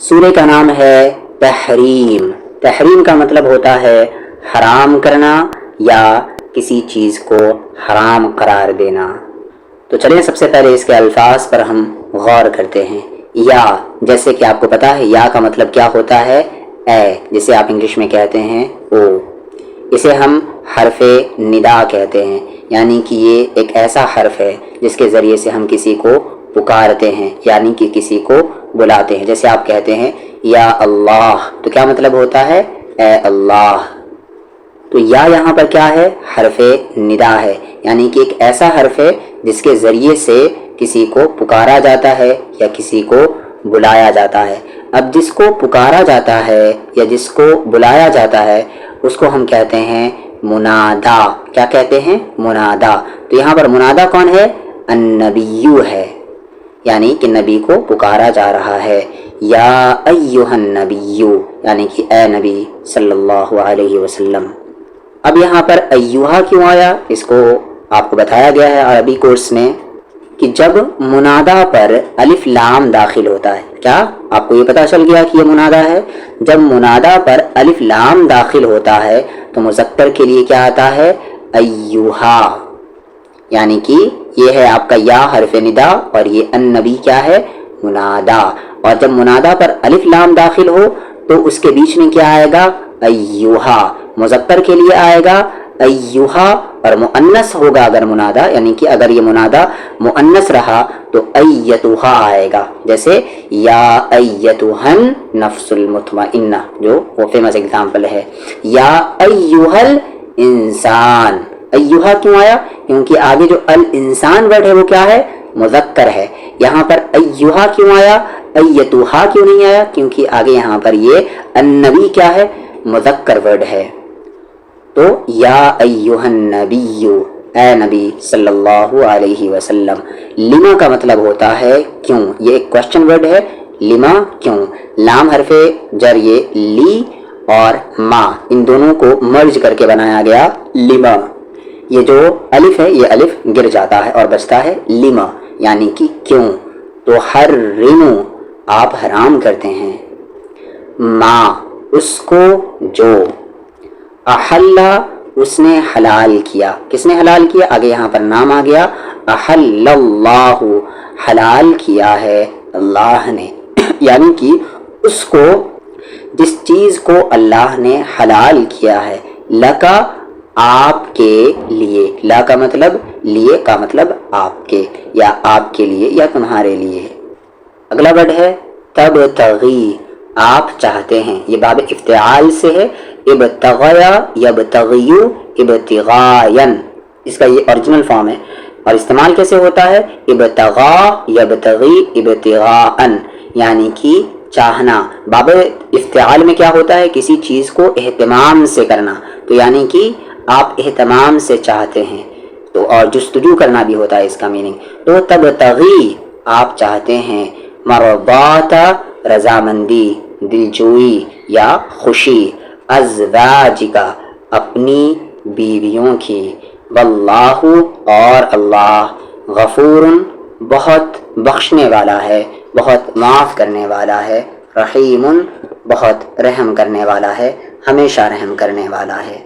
سورہ کا نام ہے تحریم. تحریم کا مطلب ہوتا ہے حرام کرنا یا کسی چیز کو حرام قرار دینا. تو چلیں سب سے پہلے اس کے الفاظ پر ہم غور کرتے ہیں. یا، جیسے کہ آپ کو پتا ہے یا کا مطلب کیا ہوتا ہے؟ اے، جسے آپ انگلش میں کہتے ہیں او. اسے ہم حرف ندا کہتے ہیں، یعنی کہ یہ ایک ایسا حرف ہے جس کے ذریعے سے ہم کسی کو پکارتے ہیں، یعنی کہ کسی کو بلاتے ہیں. جیسے آپ کہتے ہیں یا اللہ، تو کیا مطلب ہوتا ہے؟ اے اللہ. تو یا یہاں پر کیا ہے؟ حرف ندا ہے، یعنی کہ ایک ایسا حرف ہے جس کے ذریعے سے کسی کو پکارا جاتا ہے یا کسی کو بلایا جاتا ہے. اب جس کو پکارا جاتا ہے یا جس کو بلایا جاتا ہے اس کو ہم کہتے ہیں منادا. کیا کہتے ہیں؟ منادا. تو یہاں پر منادا کون ہے؟ النبیو ہے، یعنی کہ نبی کو پکارا جا رہا ہے. یا ایھا النبیو، یعنی کہ اے نبی صلی اللہ علیہ وسلم. اب یہاں پر ایھا کیوں آیا؟ اس کو آپ کو بتایا گیا ہے عربی کورس میں کہ جب منادا پر الف لام داخل ہوتا ہے. کیا آپ کو یہ پتا چل گیا کہ یہ منادا ہے؟ جب منادا پر الف لام داخل ہوتا ہے تو مذکر کے لیے کیا آتا ہے؟ ایھا، یعنی کہ یہ ہے آپ کا یا حرف ندا اور یہ النبی کیا ہے؟ منادا. اور جب منادا پر الف لام داخل ہو تو اس کے بیچ میں کیا آئے گا؟ ایھا. مذکر کے لیے آئے گا ایھا، اور مؤنث ہوگا اگر منادا، یعنی کہ اگر یہ منادا مؤنث رہا تو ایتھا آئے گا. جیسے یا ایتھا النفس المطمئنہ، جو وہ فیمس اگزامپل ہے. یا ایھا الانسان. ایھا کیوں آیا؟ کیونکہ آگے جو الانسان ورڈ ہے وہ کیا ہے؟ مذکر ہے. یہاں پر ایھا کیوں آیا؟ ایتھا کیوں نہیں آیا؟ کیونکہ آگے یہاں پر یہ النبی کیا ہے؟ مذکر ورڈ ہے. تو یا ایھا النبی، اے نبی صلی اللہ علیہ وسلم. لما کا مطلب ہوتا ہے کیوں. یہ ایک کوشچن ورڈ ہے. لما کیوں. لام حرف جر یہ لی اور ما ان دونوں کو مرج کر کے بنایا گیا لما. یہ جو الف ہے یہ الف گر جاتا ہے اور بچتا ہے لما، یعنی کہ کیوں. تو حرمو، آپ حرام کرتے ہیں. ما، اس کو جو. احل، اس نے حلال کیا. کس نے حلال کیا؟ آگے یہاں پر نام آ گیا. احل اللہ، حلال کیا ہے اللہ نے. یعنی کہ اس کو، جس چیز کو اللہ نے حلال کیا ہے. لکا، آپ کے لیے. لا کا مطلب لیے، کا مطلب آپ کے، یا آپ کے لیے یا تمہارے لیے. اگلا ورڈ ہے تبتغی، آپ چاہتے ہیں. یہ باب افتعال سے ہے. ابتغیا یبتغیو ابتغاین، اس کا یہ اوریجنل فارم ہے. اور استعمال کیسے ہوتا ہے؟ ابتغا یبتغی ابتغاءن، یعنی کہ چاہنا. باب افتعال میں کیا ہوتا ہے؟ کسی چیز کو اہتمام سے کرنا. تو یعنی کہ آپ اہتمام سے چاہتے ہیں. تو اور جستجو کرنا بھی ہوتا ہے اس کا میننگ. تو تبتغی، آپ چاہتے ہیں. مرضات، رضامندی، دلجوئی یا خوشی. ازواجک، اپنی بیویوں کی. واللہ، اور اللہ. غفور، بہت بخشنے والا ہے، بہت معاف کرنے والا ہے. رحیم، بہت رحم کرنے والا ہے، ہمیشہ رحم کرنے والا ہے.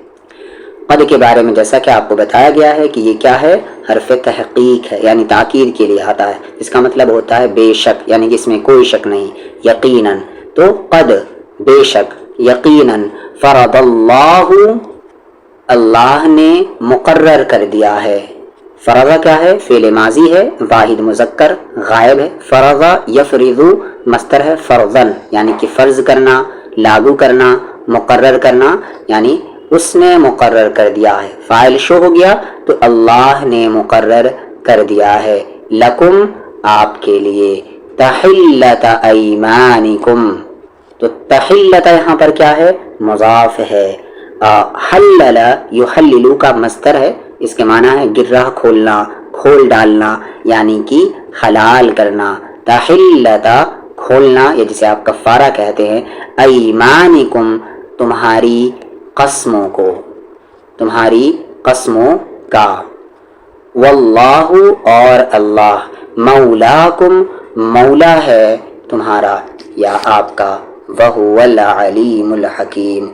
قد کے بارے میں جیسا کہ آپ کو بتایا گیا ہے کہ یہ کیا ہے؟ حرف تحقیق ہے، یعنی تاکید کے لیے آتا ہے. اس کا مطلب ہوتا ہے بے شک، یعنی کہ اس میں کوئی شک نہیں. یقیناً، تو قد، بے شک، یقیناً. فرض اللہ، اللہ نے مقرر کر دیا ہے. فرض کیا ہے؟ فعل ماضی ہے، واحد مذکر غائب ہے. فرض یفرض مصدر ہے فرضاً، یعنی کہ فرض کرنا، لاگو کرنا، مقرر کرنا، یعنی اس نے مقرر کر دیا ہے. فاعل شو ہو گیا تو اللہ نے مقرر کر دیا ہے. لکم، آپ کے لیے. تحلت ایمانکم، تو تحلت یہاں پر کیا ہے؟ مضاف ہے. حلل یحلل کا مصدر ہے. اس کے معنی ہے گرہ کھولنا، کھول ڈالنا، یعنی کہ حلال کرنا. تحلت، کھولنا، یا جسے آپ کفارہ کہتے ہیں. ایمانکم، تمہاری قسموں کو، تمہاری قسموں کا. واللہ، اور اللہ. مولاکم، مولا ہے تمہارا، یا آپ کا وَهُوَ الْعَلِيمُ الْحَكِيمُ،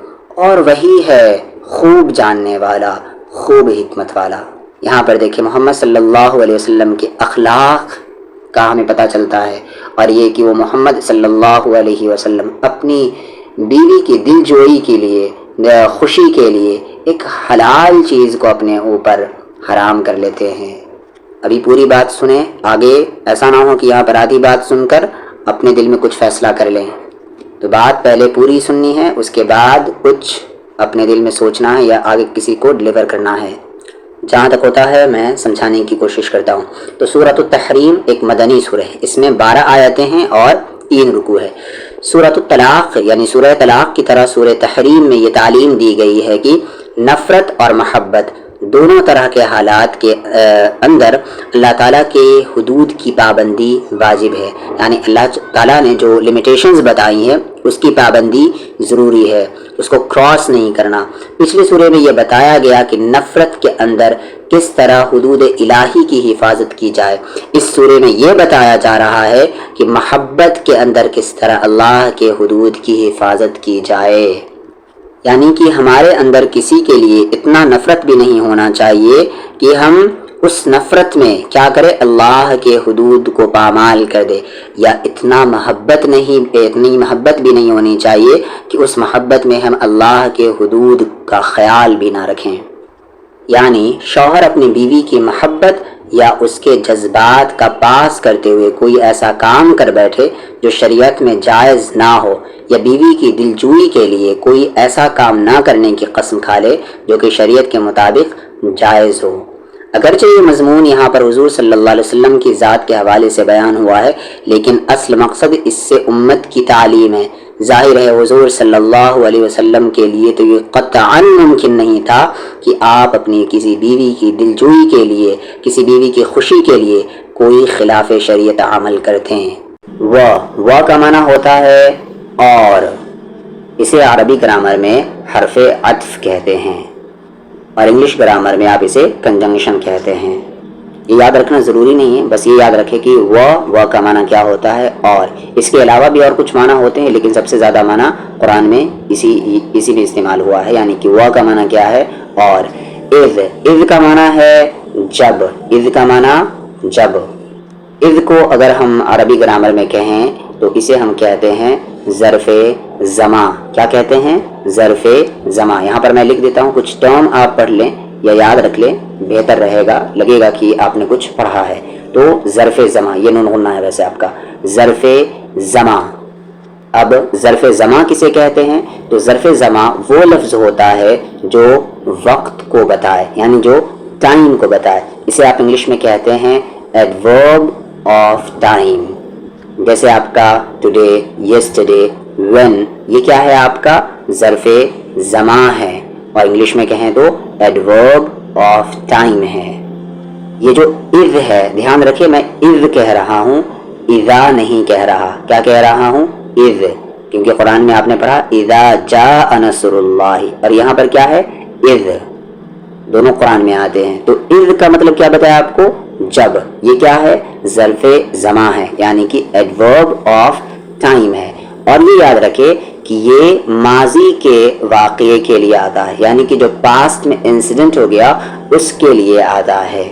اور وہی ہے خوب جاننے والا، خوب حکمت والا۔ یہاں پر دیکھیں محمد صلی اللہ علیہ وسلم کے اخلاق کا ہمیں پتہ چلتا ہے، اور یہ کہ وہ محمد صلی اللہ علیہ وسلم اپنی بیوی کی دل جوئی کے لیے، خوشی کے لیے ایک حلال چیز کو اپنے اوپر حرام کر لیتے ہیں۔ ابھی پوری بات سنیں، آگے ایسا نہ ہو کہ یہاں پر آدھی بات سن کر اپنے دل میں کچھ فیصلہ کر لیں۔ تو بات پہلے پوری سننی ہے، اس کے بعد کچھ اپنے دل میں سوچنا ہے یا آگے کسی کو ڈلیور کرنا ہے۔ جہاں تک ہوتا ہے میں سمجھانے کی کوشش کرتا ہوں۔ تو سورۃ التحریم ایک مدنی سورہ ہے، اس میں 12 آیتیں ہیں اور 3 رکوع ہے۔ سورۃ الطلاق یعنی سورہ طلاق کی طرح سورہ تحریم میں یہ تعلیم دی گئی ہے کہ نفرت اور محبت دونوں طرح کے حالات کے اندر اللہ تعالیٰ کے حدود کی پابندی واجب ہے، یعنی اللہ تعالیٰ نے جو لمیٹیشنز بتائی ہیں اس کی پابندی ضروری ہے، اس کو کراس نہیں کرنا۔ پچھلے سورے میں یہ بتایا گیا کہ نفرت کے اندر کس طرح حدود الہی کی حفاظت کی جائے، اس سورے میں یہ بتایا جا رہا ہے کہ محبت کے اندر کس طرح اللہ کے حدود کی حفاظت کی جائے، یعنی کہ ہمارے اندر کسی کے لیے اتنا نفرت بھی نہیں ہونا چاہیے کہ ہم اس نفرت میں کیا کرے، اللہ کے حدود کو پامال کر دے، یا اتنی محبت بھی نہیں ہونی چاہیے کہ اس محبت میں ہم اللہ کے حدود کا خیال بھی نہ رکھیں۔ یعنی شوہر اپنی بیوی کی محبت یا اس کے جذبات کا پاس کرتے ہوئے کوئی ایسا کام کر بیٹھے جو شریعت میں جائز نہ ہو، یا بیوی کی دلجوئی کے لیے کوئی ایسا کام نہ کرنے کی قسم کھا لے جو کہ شریعت کے مطابق جائز ہو۔ اگرچہ یہ مضمون یہاں پر حضور صلی اللہ علیہ وسلم کی ذات کے حوالے سے بیان ہوا ہے، لیکن اصل مقصد اس سے امت کی تعلیم ہے۔ ظاہر ہے حضور صلی اللہ علیہ وسلم کے لیے تو یہ قطعاً ممکن نہیں تھا کہ آپ اپنی کسی بیوی کی دلجوئی کے لیے، کسی بیوی کی خوشی کے لیے کوئی خلاف شریعت عمل کرتے ہیں۔ وہ کا معنی ہوتا ہے اور، اسے عربی گرامر میں حرف عطف کہتے ہیں، اور انگلش گرامر میں آپ اسے کنجنکشن کہتے ہیں۔ یہ یاد رکھنا ضروری نہیں ہے، بس یہ یاد رکھے کہ وہ کا معنی کیا ہوتا ہے، اور اس کے علاوہ بھی اور کچھ معنی ہوتے ہیں، لیکن سب سے زیادہ معنی قرآن میں اسی میں استعمال ہوا ہے، یعنی کہ وہ کا معنی کیا ہے، اور اذ کا معنی ہے جب، اذ کا معنی جب۔ اذ کو اگر ہم عربی گرامر میں کہیں تو اسے ہم کہتے ہیں ظرف زماں۔ کیا کہتے ہیں؟ ظرف زماں۔ یہاں پر میں لکھ دیتا ہوں، کچھ ٹرم آپ پڑھ لیں یا یاد رکھ لیں، بہتر رہے گا، لگے گا کہ آپ نے کچھ پڑھا ہے۔ تو ظرف زماں، یہ نون غنہ ہے ویسے آپ کا، ظرف زماں۔ اب ظرف زماں کسے کہتے ہیں؟ تو ظرف زماں وہ لفظ ہوتا ہے جو وقت کو بتائے، یعنی جو ٹائم کو بتائے۔ اسے آپ انگلش میں کہتے ہیں ایڈورب آف ٹائم، جیسے آپ کا ٹوڈے، یسٹرڈے، وین، یہ کیا ہے؟ آپ کا ظرف زماں ہے، اور انگلش میں کہیں تو ایڈورب آف ٹائم ہے۔ یہ جو اذ ہے، دھیان رکھیں میں اذ کہہ رہا ہوں، اذا نہیں کہہ رہا۔ کیا کہہ رہا ہوں؟ اذ، کیونکہ قرآن میں آپ نے پڑھا اذا جاء نصر اللہ، اور یہاں پر کیا ہے؟ اذ، دونوں قرآن میں آتے ہیں۔ تو اذ کا مطلب کیا بتایا آپ کو؟ جب۔ یہ کیا ہے؟ ظرف زماں ہے، یعنی کہ ایڈورب آف ٹائم ہے۔ اور یہ یاد رکھے کہ یہ ماضی کے واقعے کے لیے آتا ہے، یعنی کہ جو پاسٹ میں انسیڈنٹ ہو گیا اس کے لیے آتا ہے۔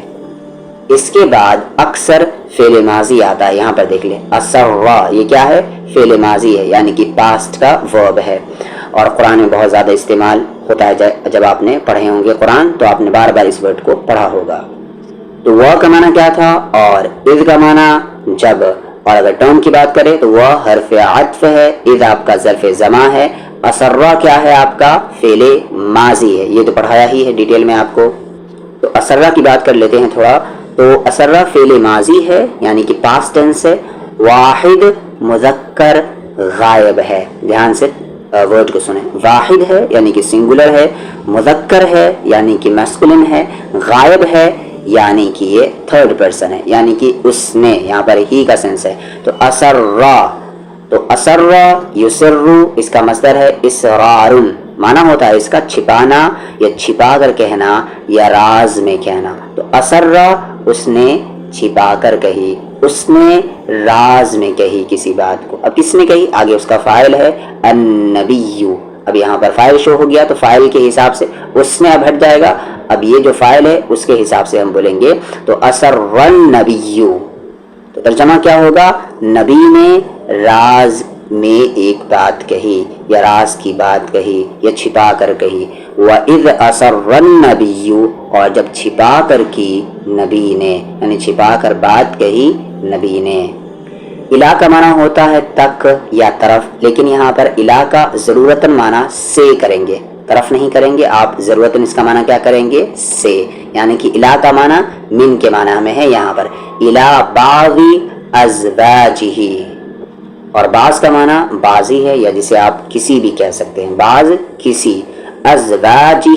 اس کے بعد اکثر فعل ماضی آتا ہے، یہاں پر دیکھ لیں اسرا، یہ کیا ہے؟ فعل ماضی ہے، یعنی کہ پاسٹ کا ورب ہے، اور قرآن میں بہت زیادہ استعمال ہوتا ہے۔ جب آپ نے پڑھے ہوں گے قرآن تو آپ نے بار بار اس ورڈ کو پڑھا ہوگا۔ تو وہ کا معنی کیا تھا، اور اذ کا معنی جب۔ اور اگر ٹرم کی بات کریں تو وہ حرف عطف ہے، اذ آپ کا ظرف زماں ہے، اسرا کیا ہے؟ آپ کا فعل ماضی ہے، یہ تو پڑھایا ہی ہے ڈیٹیل میں آپ کو۔ تو اسرا کی بات کر لیتے ہیں تھوڑا۔ تو اسرا فعل ماضی ہے، یعنی کہ پاسٹ ٹینس ہے، واحد مذکر غائب ہے۔ دھیان سے ورڈ کو سنیں، واحد ہے یعنی کہ سنگولر ہے، مذکر ہے یعنی کہ میسکولن ہے، غائب ہے یعنی کہ یہ تھرڈ پرسن ہے، یعنی کہ اس نے، یہاں پر ہی کا سینس ہے۔ تو اسرا، تو اسرا یسرو، اس کا مصدر ہے اسرار، معنی ہوتا ہے اس کا چھپانا یا چھپا کر کہنا یا راز میں کہنا۔ تو اسرا، اس نے چھپا کر کہی، اس نے راز میں کہی کسی بات کو. اب کس نے کہی؟ آگے اس کا فاعل ہے النبی. اب یہاں پر فاعل شو ہو گیا تو فاعل کے حساب سے اس نے اب ہٹ جائے گا. اب یہ جو فاعل ہے اس کے حساب سے ہم بولیں گے تو اسر النبی. تو ترجمہ کیا ہوگا؟ نبی نے راز میں ایک بات کہی یا راز کی بات کہی یا چھپا کر کہی. وَإِذْ أَسَرَّ النَّبِيُّ، اور جب چھپا کر کی نبی نے، یعنی چھپا کر بات کہی نبی نے. الا کا معنی ہوتا ہے تک یا طرف، لیکن یہاں پر الا کا ضرورتاً معنی سے کریں گے، طرف نہیں کریں گے آپ. ضرورتاً اس کا معنی کیا کریں گے؟ سے. یعنی کہ الا کا معنی من کے معنی میں ہے یہاں پر. الا بعض ازواجہ، اور بعض کا معنی بعضی ہے یا جسے آپ کسی بھی کہہ سکتے ہیں، بعض کسی. ازواجہ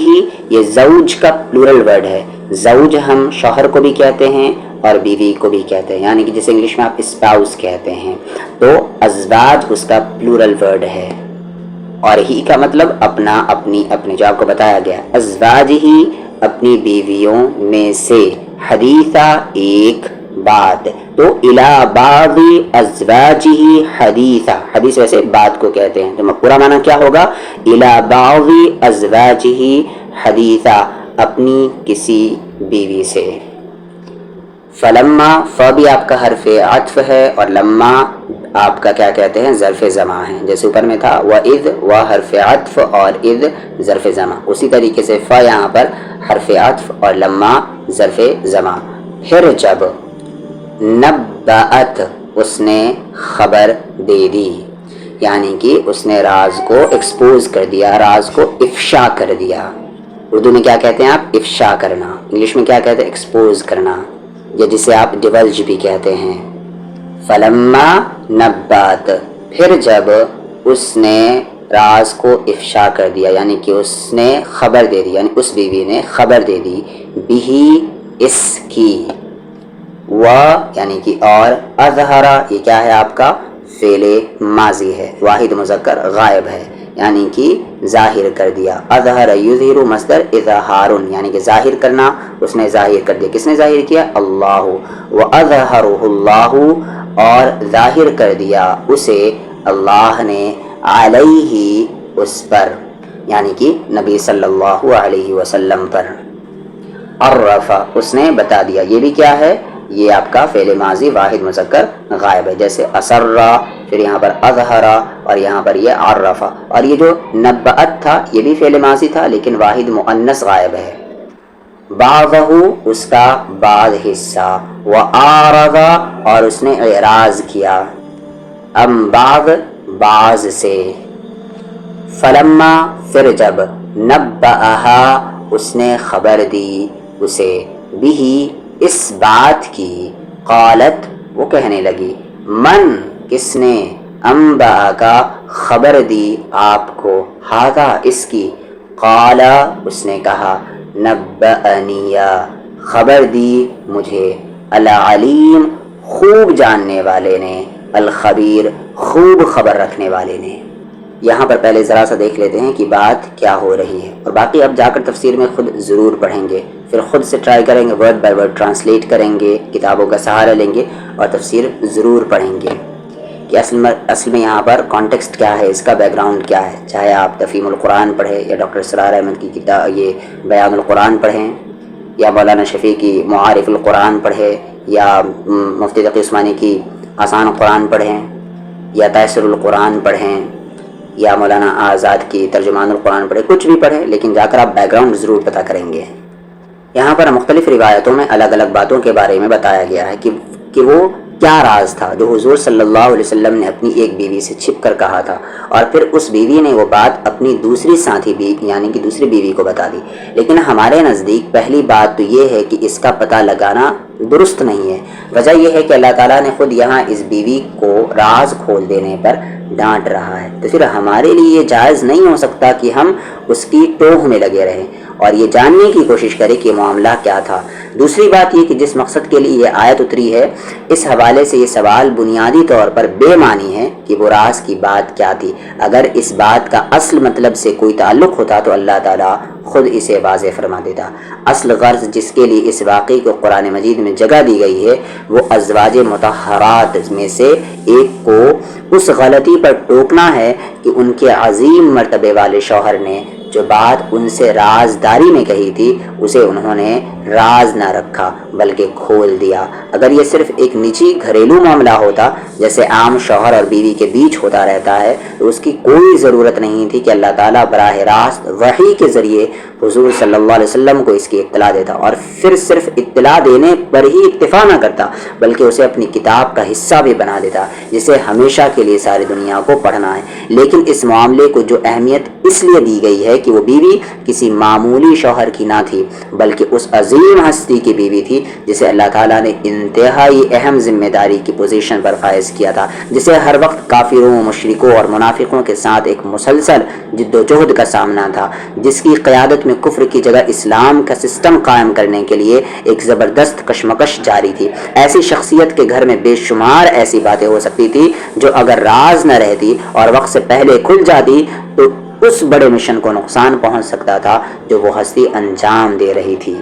یہ زوج کا پلورل ورڈ ہے. زوج ہم شوہر کو بھی کہتے ہیں اور بیوی کو بھی کہتے ہیں، یعنی کہ جسے انگلش میں آپ اسپاؤس کہتے ہیں. تو ازواج اس کا پلورل ورڈ ہے، اور ہی کا مطلب اپنا، اپنی، اپنے، جو آپ کو بتایا گیا. ازواج ہی اپنی بیویوں میں سے، حدیثہ ایک بات. تو الا بعض ازواجہ حدیثہ، حدیث ویسے بات کو کہتے ہیں. تو پورا معنی کیا ہوگا؟ الا بعض ازواجہ حدیثہ، اپنی کسی بیوی سے. فلما، ف بھی آپ کا حرف عطف ہے اور لما آپ کا کیا کہتے ہیں؟ ظرف زماں ہے. جیسے اوپر میں تھا وَإِذْ، و حرف عطف اور اذ ظرف زماں، اسی طریقے سے ف یہاں پر حرف عطف اور لما ظرف زماں. پھر جب نبأت، اس نے خبر دے دی، یعنی کہ اس نے راز کو ایکسپوز کر دیا، راز کو افشا کر دیا. اردو میں کیا کہتے ہیں آپ؟ افشا کرنا. انگلش میں کیا کہتے ہیں؟ ایکسپوز کرنا، یا جسے آپ ڈیولج بھی کہتے ہیں. فلما نبات، پھر جب اس نے راز کو افشا کر دیا، یعنی کہ اس نے خبر دے دی، یعنی اس بیوی نے خبر دے دی. بھی، اس کی. و یعنی کہ اور. اظہرا یہ کیا ہے آپ کا؟ فعل ماضی ہے، واحد مذکر غائب ہے، یعنی کہ ظاہر کر دیا. اظہر یظہر مصدر اظہار، یعنی کہ ظاہر کرنا، اس نے ظاہر کر دیا. کس نے ظاہر کیا؟ اللہ. وَأَظْهَرُهُ اللَّهُ، اور ظاہر کر دیا اسے اللہ نے، علیہ اس پر، یعنی کہ نبی صلی اللہ علیہ وسلم پر. عرف اس نے بتا دیا. یہ بھی کیا ہے؟ یہ آپ کا فعل ماضی واحد مذکر غائب ہے. جیسے اسرا، پھر یہاں پر اظہرا، اور یہاں پر یہ عرفا. اور یہ جو نبأت تھا یہ بھی فعل ماضی تھا لیکن واحد مؤنث غائب ہے. بعضہ اس کا بعض حصہ. وآرض اور اس نے اعراض کیا. ام بعض بعض سے. فلما پھر جب. نبأہا اس نے خبر دی اسے. بھی اس بات کی. قالت وہ کہنے لگی. من کس نے. انبأ کا خبر دی آپ کو. ھذا اس کی. قال اس نے کہا. نبأنی خبر دی مجھے. العلیم خوب جاننے والے نے. الخبیر خوب خبر رکھنے والے نے. یہاں پر پہلے ذرا سا دیکھ لیتے ہیں کہ بات کیا ہو رہی ہے، اور باقی اب جا کر تفسیر میں خود ضرور پڑھیں گے، پھر خود سے ٹرائی کریں گے، ورڈ بائی ورڈ ٹرانسلیٹ کریں گے، کتابوں کا سہارا لیں گے اور تفسیر ضرور پڑھیں گے کہ اصل میں یہاں پر کانٹیکسٹ کیا ہے، اس کا بیک گراؤنڈ کیا ہے. چاہے آپ تفہیم القرآن پڑھیں یا ڈاکٹر اسرار احمد کی کتاب یہ بیان القرآن پڑھیں، یا مولانا شفیع کی معارف القرآن پڑھیں، یا مفتی تقی عثمانی کی آسان قرآن پڑھیں، یا تیسر القرآن پڑھیں، یا مولانا آزاد کی ترجمان القرآن پڑھیں. کچھ بھی پڑھیں لیکن جا کر آپ بیک گراؤنڈ ضرور پتہ کریں گے. یہاں پر مختلف روایتوں میں الگ الگ باتوں کے بارے میں بتایا گیا ہے کہ وہ کیا راز تھا جو حضور صلی اللہ علیہ وسلم نے اپنی ایک بیوی سے چھپ کر کہا تھا، اور پھر اس بیوی نے وہ بات اپنی دوسری ساتھی یعنی کہ دوسری بیوی کو بتا دی. لیکن ہمارے نزدیک پہلی بات تو یہ ہے کہ اس کا پتہ لگانا درست نہیں ہے. وجہ یہ ہے کہ اللہ تعالیٰ نے خود یہاں اس بیوی کو راز کھول دینے پر ڈانٹ رہا ہے، تو پھر ہمارے لیے یہ جائز نہیں ہو سکتا کہ ہم اس کی ٹوہ میں لگے رہیں اور یہ جاننے کی کوشش کرے کہ معاملہ کیا تھا۔ دوسری بات یہ کہ جس مقصد کے لیے یہ آیت اتری ہے، اس حوالے سے یہ سوال بنیادی طور پر بے معنی ہے کہ وہ راز کی بات کیا تھی۔ اگر اس بات کا اصل مطلب سے کوئی تعلق ہوتا تو اللہ تعالیٰ خود اسے واضح فرما دیتا۔ اصل غرض جس کے لیے اس واقعے کو قرآن مجید میں جگہ دی گئی ہے وہ ازواج مطہرات میں سے ایک کو اس غلطی پر ٹوکنا ہے کہ ان کے عظیم مرتبے والے شوہر نے جو بات ان سے رازداری میں کہی تھی اسے انہوں نے راز نہ رکھا بلکہ کھول دیا۔ اگر یہ صرف ایک نجی گھریلو معاملہ ہوتا جیسے عام شوہر اور بیوی کے بیچ ہوتا رہتا ہے تو اس کی کوئی ضرورت نہیں تھی کہ اللہ تعالیٰ براہ راست وحی کے ذریعے حضور صلی اللہ علیہ وسلم کو اس کی اطلاع دیتا اور پھر صرف اطلاع دینے پر ہی اکتفا نہ کرتا بلکہ اسے اپنی کتاب کا حصہ بھی بنا دیتا جسے ہمیشہ کے لیے ساری دنیا کو پڑھنا ہے۔ لیکن اس معاملے کو جو اہمیت اس لیے دی گئی ہے کہ وہ بیوی کسی معمولی شوہر کی نہ تھی بلکہ اس عظیم ہستی کی بیوی تھی جسے اللہ تعالیٰ نے انتہائی اہم ذمہ داری کی پوزیشن پر فائز کیا تھا، جسے ہر وقت کافروں، مشرکوں اور منافقوں کے ساتھ ایک مسلسل جد و جہد کا سامنا تھا، جس کی قیادت میں کفر کی جگہ اسلام کا سسٹم قائم کرنے کے لیے ایک زبردست کشمکش جاری تھی۔ ایسی شخصیت کے گھر میں بے شمار ایسی باتیں ہو سکتی تھی جو اگر راز نہ رہتی اور وقت سے پہلے کھل جاتی تو اس بڑے مشن کو نقصان پہنچ سکتا تھا جو وہ ہستی انجام دے رہی تھی۔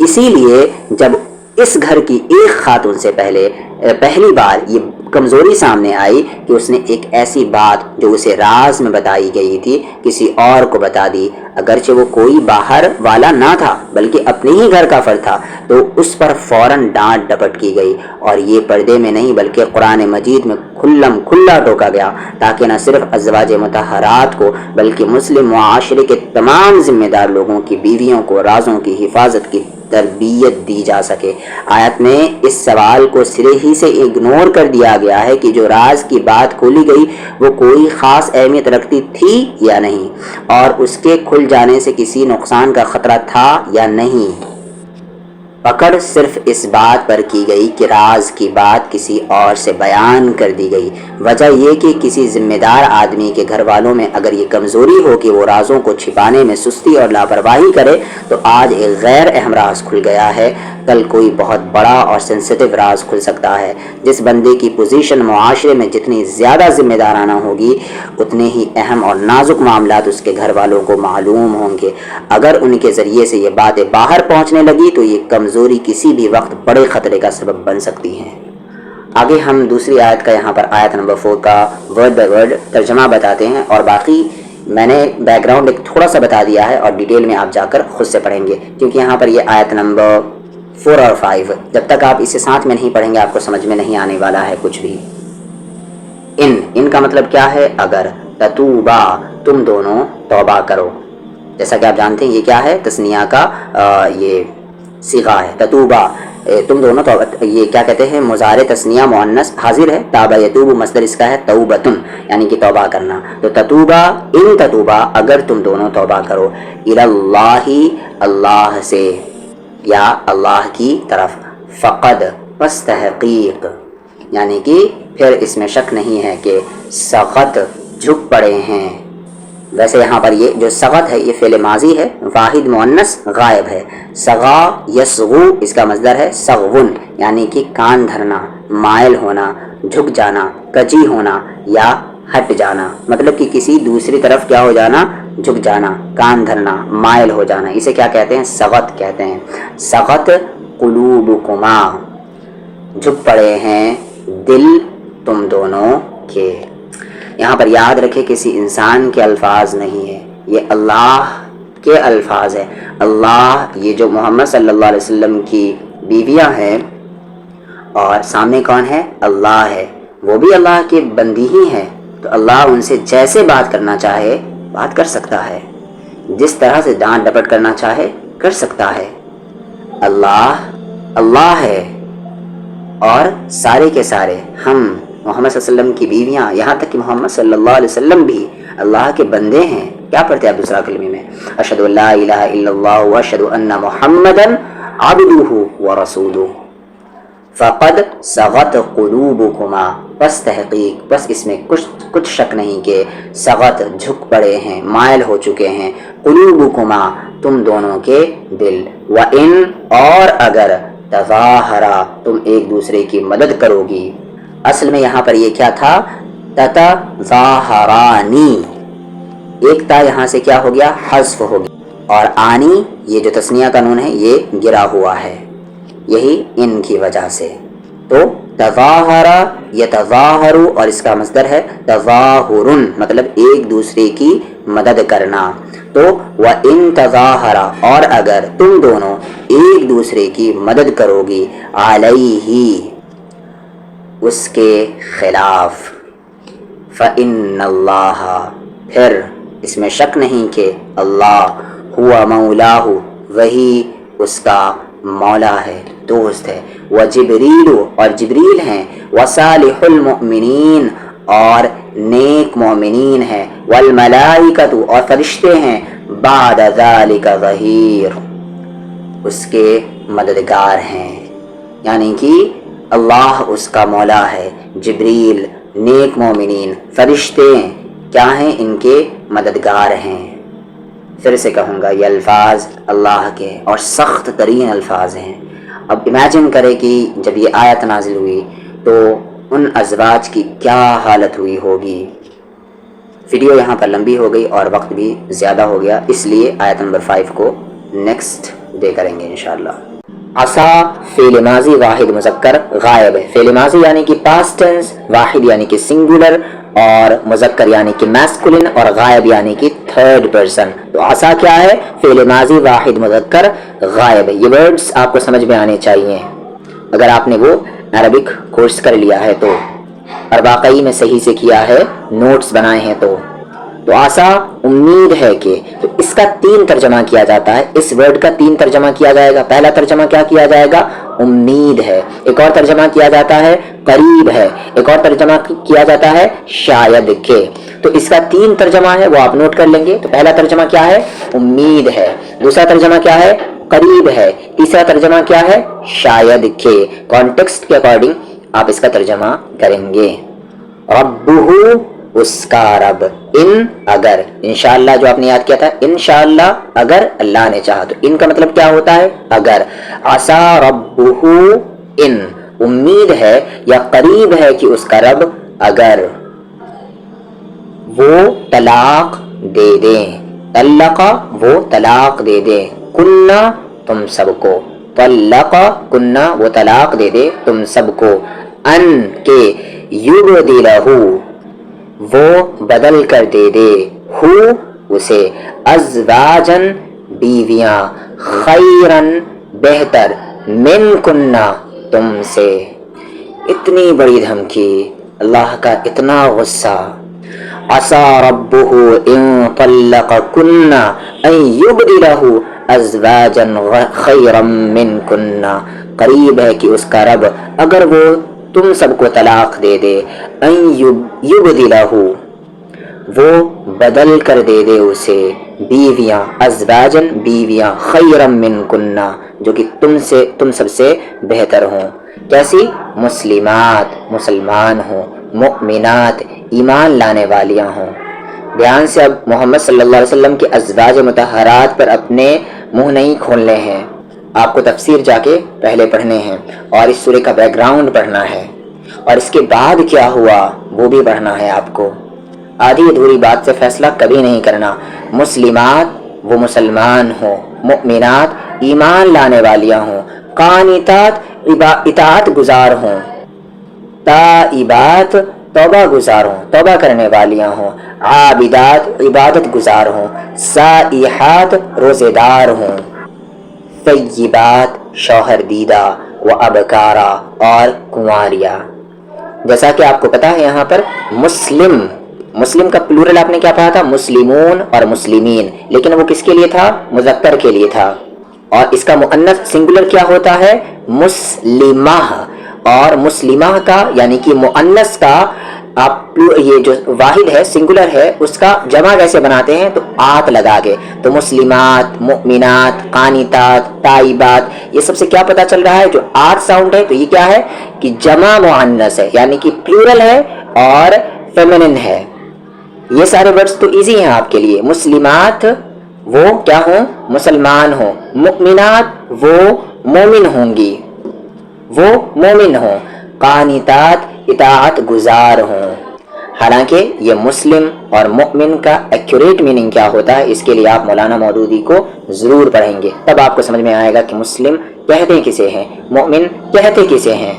اسی لیے جب اس گھر کی ایک خاتون سے پہلی بار یہ کمزوری سامنے آئی کہ اس نے ایک ایسی بات جو اسے راز میں بتائی گئی تھی کسی اور کو بتا دی، اگرچہ وہ کوئی باہر والا نہ تھا بلکہ اپنے ہی گھر کا فرد تھا، تو اس پر فوراً ڈانٹ ڈپٹ کی گئی اور یہ پردے میں نہیں بلکہ قرآن مجید میں کھلم کھلا ٹوکا گیا تاکہ نہ صرف ازواج مطہرات کو بلکہ مسلم معاشرے کے تمام ذمہ دار لوگوں کی بیویوں کو رازوں کی حفاظت کی تربیت دی جا سکے۔ آیت میں اس سوال کو سرے ہی سے اگنور کر دیا گیا ہے کہ جو راز کی بات کھولی گئی وہ کوئی خاص اہمیت رکھتی تھی یا نہیں اور اس کے کھل جانے سے کسی نقصان کا خطرہ تھا یا نہیں۔ پکڑ صرف اس بات پر کی گئی کہ راز کی بات کسی اور سے بیان کر دی گئی۔ وجہ یہ کہ کسی ذمہ دار آدمی کے گھر والوں میں اگر یہ کمزوری ہو کہ وہ رازوں کو چھپانے میں سستی اور لاپرواہی کرے تو آج ایک غیر اہم راز کھل گیا ہے، کل کوئی بہت بڑا اور سینسیٹیو راز کھل سکتا ہے۔ جس بندے کی پوزیشن معاشرے میں جتنی زیادہ ذمہ دارانہ ہوگی اتنے ہی اہم اور نازک معاملات اس کے گھر والوں کو معلوم ہوں گے۔ اگر ان کے ذریعے سے یہ باتیں باہر پہنچنے لگی تو یہ کمزوری کسی بھی وقت بڑے خطرے کا سبب بن سکتی ہیں۔ آگے ہم دوسری آیت کا یہاں پر آیت نمبر 4 کا ورڈ بائی ورڈ ترجمہ بتاتے ہیں اور باقی میں نے بیک گراؤنڈ ایک تھوڑا سا بتا دیا ہے اور ڈیٹیل میں آپ جا کر خود سے پڑھیں گے کیونکہ یہاں پر یہ آیت نمبر 4 اور 5 جب تک آپ اسے ساتھ میں نہیں پڑھیں گے آپ کو سمجھ میں نہیں آنے والا ہے کچھ بھی۔ ان کا مطلب کیا ہے؟ اگر تتوبا تم دونوں توبہ کرو، جیسا کہ آپ جانتے ہیں یہ کیا ہے؟ تثنیہ کا یہ صیغہ ہے، تتوبا تم دونوں توبہ، یہ کیا کہتے ہیں؟ مضارع تثنیہ مؤنث حاضر ہے، تابا یتوب مصدر اس کا ہے توبتن یعنی کہ توبہ کرنا، تو تتوبا ان تتوبا اگر تم دونوں توبہ کرو، اللہ اللہ سے یا اللہ کی طرف، فقد پس تحقیق یعنی کہ پھر اس میں شک نہیں ہے کہ سغت جھک پڑے ہیں۔ ویسے یہاں پر یہ جو سغت ہے یہ فعل ماضی ہے، واحد مؤنث غائب ہے۔ سغا یسغو اس کا مصدر ہے سغون یعنی کہ کان دھرنا، مائل ہونا، جھک جانا، کجی ہونا یا ہٹ جانا، مطلب کہ کسی دوسری طرف کیا ہو جانا؟ جھک جانا، کان دھرنا، مائل ہو جانا، اسے کیا کہتے ہیں؟ سغت کہتے ہیں۔ سغت قلوبکما جھک پڑے ہیں دل تم دونوں کے۔ یہاں پر یاد رکھے کسی انسان کے الفاظ نہیں ہے، یہ اللہ کے الفاظ ہے۔ اللہ یہ جو محمد صلی اللہ علیہ وسلم کی بیویاں ہیں اور سامنے کون ہے؟ اللہ ہے، وہ بھی اللہ کی بندی ہی ہیں، تو اللہ ان سے جیسے بات کرنا چاہے بات کر سکتا ہے، جس طرح سے ڈانٹ ڈپٹ کرنا چاہے کر سکتا ہے۔ اللہ ہے اور سارے کے سارے ہم محمد صلی اللہ علیہ وسلم کی بیویاں، یہاں تک کہ محمد صلی اللہ علیہ وسلم بھی اللہ کے بندے ہیں۔ کیا پڑھتے ہیں آپ دوسرا کلمے میں؟ اشہد ان لا الہ الا اللہ واشہد ان محمدا عبدہ ورسولہ فقد صغت قلوبکما بس تحقیق، بس اس میں کچھ شک نہیں کہ سغت جھک پڑے ہیں، مائل ہو چکے ہیں، قلوبکما تم دونوں کے دل، وَإِن اور اگر تظاہرا تم ایک دوسرے کی مدد کرو گی. اصل میں یہاں پر یہ کیا تھا؟ تتظاہرانی، ایک تا یہاں سے کیا ہو گیا؟ حذف ہو گیا، اور آنی یہ جو تثنیہ کا نون ہے یہ گرا ہوا ہے، یہی ان کی وجہ سے. تو تظاہرا یتظاہر اور اس کا مصدر ہے تظاہرن، مطلب ایک دوسرے کی مدد کرنا. تو وَإِن تظاہرا اور اگر تم دونوں ایک دوسرے کی مدد کرو گی، علیہ اس کے خلاف، فَإِنَّ اللَّهَ پھر اس میں شک نہیں کہ اللہ ہوا مولاہ وہی اس کا مولا ہے، دوست ہے، وجبریل اور جبریل ہیں، وصالح المؤمنین اور نیک مومنین ہیں، والملائکۃ اور فرشتے ہیں، بعد ذالک ظہیر اس کے مددگار ہیں. یعنی کہ اللہ اس کا مولا ہے، جبریل، نیک مومنین، فرشتے کیا ہیں؟ ان کے مددگار ہیں. پھر سے کہوں گا یہ الفاظ اللہ کے اور سخت ترین الفاظ ہیں. اب امیجن کرے کہ جب یہ آیت نازل ہوئی تو ان ازواج کی کیا حالت ہوئی ہوگی. ویڈیو یہاں پر لمبی ہو گئی اور وقت بھی زیادہ ہو گیا، اس لیے آیت نمبر 5 کو نیکسٹ ڈے کریں گے انشاءاللہ. عصا فعل ماضی واحد مذکر غائب ہے. فعل ماضی یعنی کہ پاسٹ ٹینس، واحد یعنی کہ سنگولر، اور مذکر یعنی کہ میسکولن، اور غائب یعنی کہ تھرڈ پرسن. تو عصا کیا ہے؟ فعل ماضی واحد مذکر غائب ہے. یہ ورڈز آپ کو سمجھ میں آنے چاہیے اگر آپ نے وہ عربک کورس کر لیا ہے تو، اور واقعی میں صحیح سے کیا ہے، نوٹس بنائے ہیں تو. تو عصا امید ہے کہ، تو اس کا 3 ترجمہ کیا جاتا ہے، اس ورڈ کا 3 ترجمہ کیا جائے گا. پہلا ترجمہ کیا کیا جائے گا؟ امید ہے. ایک اور ترجمہ کیا جاتا ہے قریب ہے. ایک اور ترجمہ کیا جاتا ہے شاید کہ. تو اس کا 3 ترجمہ ہے، وہ آپ نوٹ کر لیں گے. تو پہلا ترجمہ کیا ہے؟ امید ہے. دوسرا ترجمہ کیا ہے؟ قریب ہے. تیسرا ترجمہ کیا ہے؟ شاید کہ. کانٹیکسٹ کے اکارڈنگ آپ اس کا ترجمہ کریں گے. ربہ اس کا رب، ان اگر، انشاءاللہ جو آپ نے یاد کیا تھا، انشاءاللہ اگر اللہ نے چاہا. تو ان کا مطلب کیا ہوتا ہے؟ اگر. عسى ربہ ان امید ہے یا قریب ہے کہ اس کا رب اگر وہ طلاق دے دیں. طلق وہ طلاق دے دے، کنہ تم سب کو، طلق کنہ وہ طلاق دے دے تم سب کو، ان کے یبدلہ وہ بدل کر دے دے، ہو اسے، ازواجن بیویاں، خیرن بہتر، من کنہ تم سے. اتنی بڑی دھمکی، اللہ کا اتنا غصہ. عسى ربه ان طلقكن ان يبدله ازواجا خيرا منكن. قریب ہے کہ اس کا رب اگر وہ تم سب کو طلاق دے دے، ان یبدلہ وہ بدل کر دے دے اسے، بیویاں، ازواجن بیویاں، خیرا منکن جو کہ تم سب سے بہتر ہوں. کیسی؟ مسلمات مسلمان ہوں، مؤمنات ایمان لانے والیاں ہوں. دھیان سے اب محمد صلی اللہ علیہ وسلم کے ازواج مطہرات پر اپنے منہ نہیں کھولنے ہیں، آپ کو تفسیر جا کے پہلے پڑھنے ہیں، اور اس سورے کا بیک گراؤنڈ پڑھنا ہے، اور اس کے بعد کیا ہوا وہ بھی پڑھنا ہے آپ کو. آدھی ادھوری بات سے فیصلہ کبھی نہیں کرنا. مسلمات وہ مسلمان ہوں، مؤمنات ایمان لانے والیاں ہوں، قانتات اطاعت گزار ہوں، تائبات توبہ گزار ہوں، توبہ کرنے والیاں ہوں، عابدات عبادت گزار ہوں، سائحات روزے دار ہوں، طیبات شوہر دیدہ، و ابکارا اور کنواریاں. جیسا کہ آپ کو پتا ہے یہاں پر مسلم کا پلورل آپ نے کیا پڑھا تھا؟ مسلمون اور مسلمین، لیکن وہ کس کے لیے تھا؟ مذکر کے لیے تھا. اور اس کا مؤنث سنگولر کیا ہوتا ہے؟ مسلمہ. اور مسلمہ کا یعنی کہ مؤنث کا آپ یہ جو واحد ہے سنگولر ہے اس کا جمع کیسے بناتے ہیں؟ تو آت لگا کے. تو مسلمات، مؤمنات، قانتات، تائبات، یہ سب سے کیا پتا چل رہا ہے؟ جو آت ساؤنڈ ہے تو یہ کیا ہے کہ جمع مؤنث ہے، یعنی کہ پلورل ہے اور فیمنن ہے. یہ سارے ورڈز تو ایزی ہیں آپ کے لیے. مسلمات وہ کیا ہوں؟ مسلمان ہوں. مؤمنات وہ مومن ہوں گی، وہ مومن ہوں. قانتات اطاعت گزار ہوں. حالانکہ یہ مسلم اور مؤمن کا ایکوریٹ میننگ کیا ہوتا ہے اس کے لیے آپ مولانا مودودی کو ضرور پڑھیں گے، تب آپ کو سمجھ میں آئے گا کہ مسلم کہتے کسے ہیں، مؤمن کہتے کسے ہیں.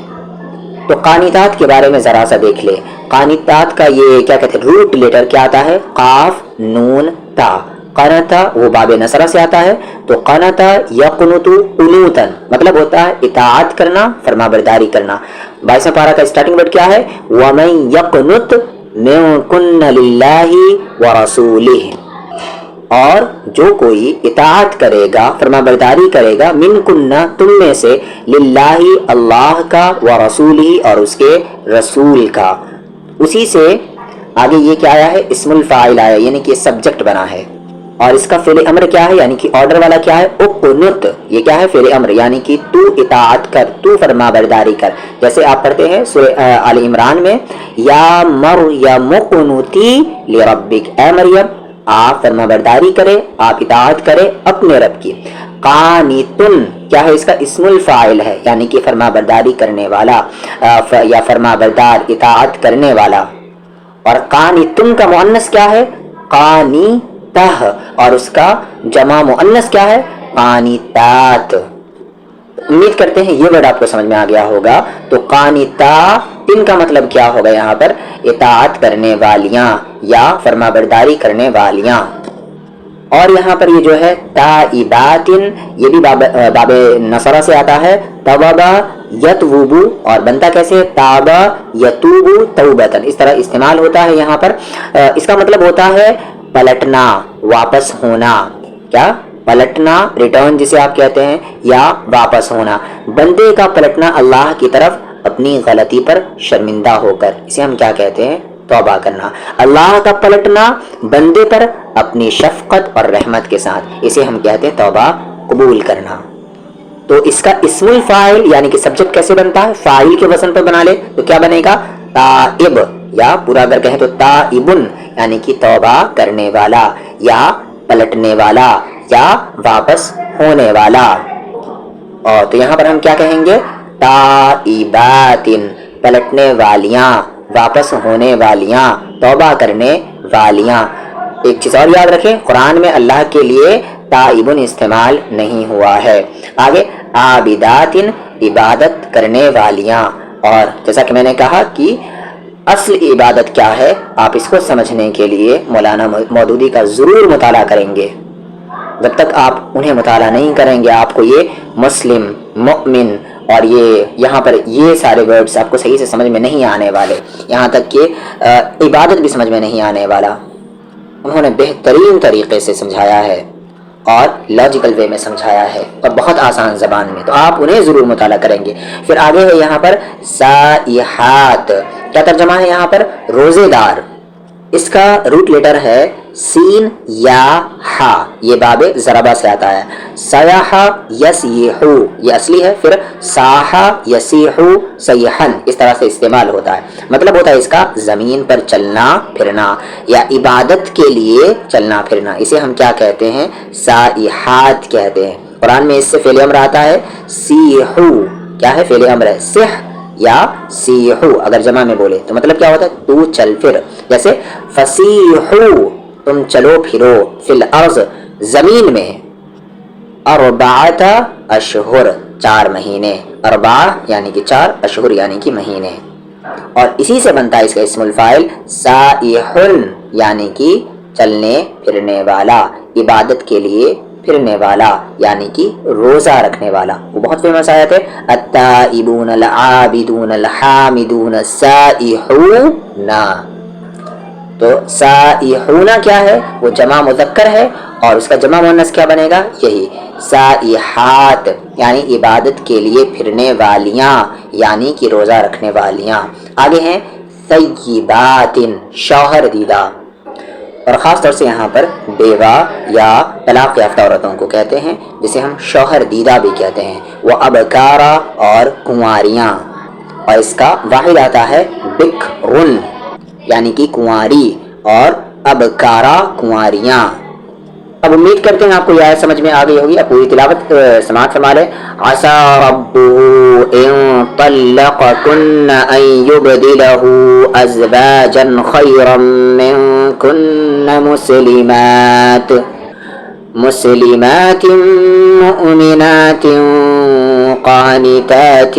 تو قانتات کے بارے میں ذرا سا دیکھ لے. قانتات کا یہ کیا کہتے ہیں؟ روٹ لیٹر کیا آتا ہے؟ قاف نون تا. قنتا وہ باب نصرہ سے آتا ہے. تو قنتا یقنت قنوتن مطلب ہوتا ہے اطاعت کرنا، فرما برداری کرنا. 22 پارہ کا اسٹارٹنگ ورڈ کیا ہے؟ وَمَن يَقْنُتْ مِنْكُنَّ لِلَّهِ وَرَسُولِهِ. اور جو کوئی اطاعت کرے گا، فرما برداری کرے گا، من کنہ تم میں سے، للہ اللہ کا، ورسولہ اور اس کے رسول کا. اسی سے آگے یہ کیا آیا ہے؟ اسم الفاعل آیا، یعنی کہ سبجیکٹ بنا ہے. اور اس کا فعل امر کیا ہے؟ یعنی کہ آرڈر والا کیا ہے؟ اقنت. یہ کیا ہے؟ فعل امر، یعنی کہ تو اطاعت کر، تو فرما برداری کر. جیسے آپ پڑھتے ہیں سورہ آل عمران میں، یا مریم اقنتی لربک، اے مریم آپ فرما برداری کرے، آپ اطاعت کرے اپنے رب کی. قانتن کیا ہے؟ اس کا اسم الفاعل ہے، یعنی کہ فرما برداری کرنے والا یا فرما بردار، اطاعت کرنے والا. اور قانتن کا مؤنث کیا ہے؟ قانتہ. اور اس کا جمع مؤنث کیا ہے؟ قانتات. امید کرتے ہیں یہ ورڈ آپ کو سمجھ میں آ گیا ہوگا. تو قانتاتن کا مطلب کیا ہوگا یہاں پر؟ اطاعت کرنے والیاں یا فرما برداری کرنے والیاں. اور یہاں پر یہ جو ہے تائباتن، یہ بھی باب نصرہ سے آتا ہے. توبا یتوبو، اور بنتا کیسے؟ تابا یتوبو توبتن، اس طرح استعمال ہوتا ہے یہاں پر. اس کا مطلب ہوتا ہے پلٹنا، واپس ہونا. کیا؟ پلٹنا، ریٹرن جسے آپ کہتے ہیں، یا واپس ہونا. بندے کا پلٹنا اللہ کی طرف اپنی غلطی پر شرمندہ ہو کر، اسے ہم کیا کہتے ہیں؟ توبہ کرنا. اللہ کا پلٹنا بندے پر اپنی شفقت اور رحمت کے ساتھ، اسے ہم کہتے ہیں توبہ قبول کرنا. تو اس کا اسم الفاعل یعنی کہ سبجیکٹ کیسے بنتا ہے؟ فاعل کے وزن پر بنا لے تو کیا بنے گا؟ تائب، یا پورا اگر کہیں تو تائبن، یعنی کہ توبہ کرنے والا یا پلٹنے والا یا واپس ہونے والا. اور تو یہاں پر ہم کیا کہیں گے؟ تائباتن، پلٹنے والیاں، واپس ہونے والیاں، توبہ کرنے والیاں. ایک چیز اور یاد رکھیں، قرآن میں اللہ کے لیے تائبن استعمال نہیں ہوا ہے. آگے عابداتن، عبادت کرنے والیاں. اور جیسا کہ میں نے کہا کہ اصل عبادت کیا ہے، آپ اس کو سمجھنے کے لیے مولانا مودودی کا ضرور مطالعہ کریں گے. جب تک آپ انہیں مطالعہ نہیں کریں گے آپ کو یہ مسلم، مؤمن اور یہ یہاں پر یہ سارے ورڈز آپ کو صحیح سے سمجھ میں نہیں آنے والے. یہاں تک کہ عبادت بھی سمجھ میں نہیں آنے والا. انہوں نے بہترین طریقے سے سمجھایا ہے اور لاجیکل وے میں سمجھایا ہے اور بہت آسان زبان میں. تو آپ انہیں ضرور مطالعہ کریں گے. پھر آگے ہے یہاں پر سائحات. کیا ترجمہ ہے یہاں پر؟ روزے دار. اس کا روٹ لیٹر ہے سین یا ہا، یہ باب ضربہ سے آتا ہے. سیاحا یسیحو، یہ اصلی ہے. پھر ساحا یسیحو سیحن، اس طرح سے استعمال ہوتا ہے. مطلب ہوتا ہے اس کا زمین پر چلنا پھرنا یا عبادت کے لیے چلنا پھرنا. اسے ہم کیا کہتے ہیں؟ سائحات کہتے ہیں. قرآن میں اس سے فعل امر آتا ہے سیحو. کیا ہے؟ فعل امر ہے. سح یا سیحو اگر جمع میں بولے تو مطلب کیا ہوتا ہے؟ تو چل پھر. جیسے فسیحو، تم چلو پھرو، فی الارض زمین میں. اربعۃ اشہر، 4 مہینے. اربع یعنی کہ 4، اشہر یعنی کہ مہینے. اور اسی سے بنتا ہے اس کا اسم الفاعل سائحن، یعنی کہ چلنے پھرنے والا، عبادت کے لیے پھرنے والا یعنی کہ روزہ رکھنے والا. وہ بہت فیمس آیت ہے التائبون العابدون الحامدون السائحون. تو سائحون کیا ہے؟ وہ جمع مذکر ہے اور اس کا جمع مؤنث کیا بنے گا؟ یہی سائحات، یعنی عبادت کے لیے پھرنے والیاں یعنی کہ روزہ رکھنے والیاں. آگے ہیں طیبات شوہر دیدہ، اور خاص طور سے یہاں پر بیوہ یا طلاق یافتہ عورتوں کو کہتے ہیں جسے ہم شوہر دیدہ بھی کہتے ہیں، وہ ابکارا اور کنواریاں، اور اس کا واحد آتا ہے بکرن یعنی کہ کنواری، اور ابکارا کنواریاں۔ اب امید کرتے ہیں آپ کو یہ آیت سمجھ میں آ گئی ہوگی، اب پوری تلاوت سماعت فرما لیں۔ عسى ربه إن طلقكن أن يبدله أزواجا خيرا منكن مسلمات مؤمنات قانتات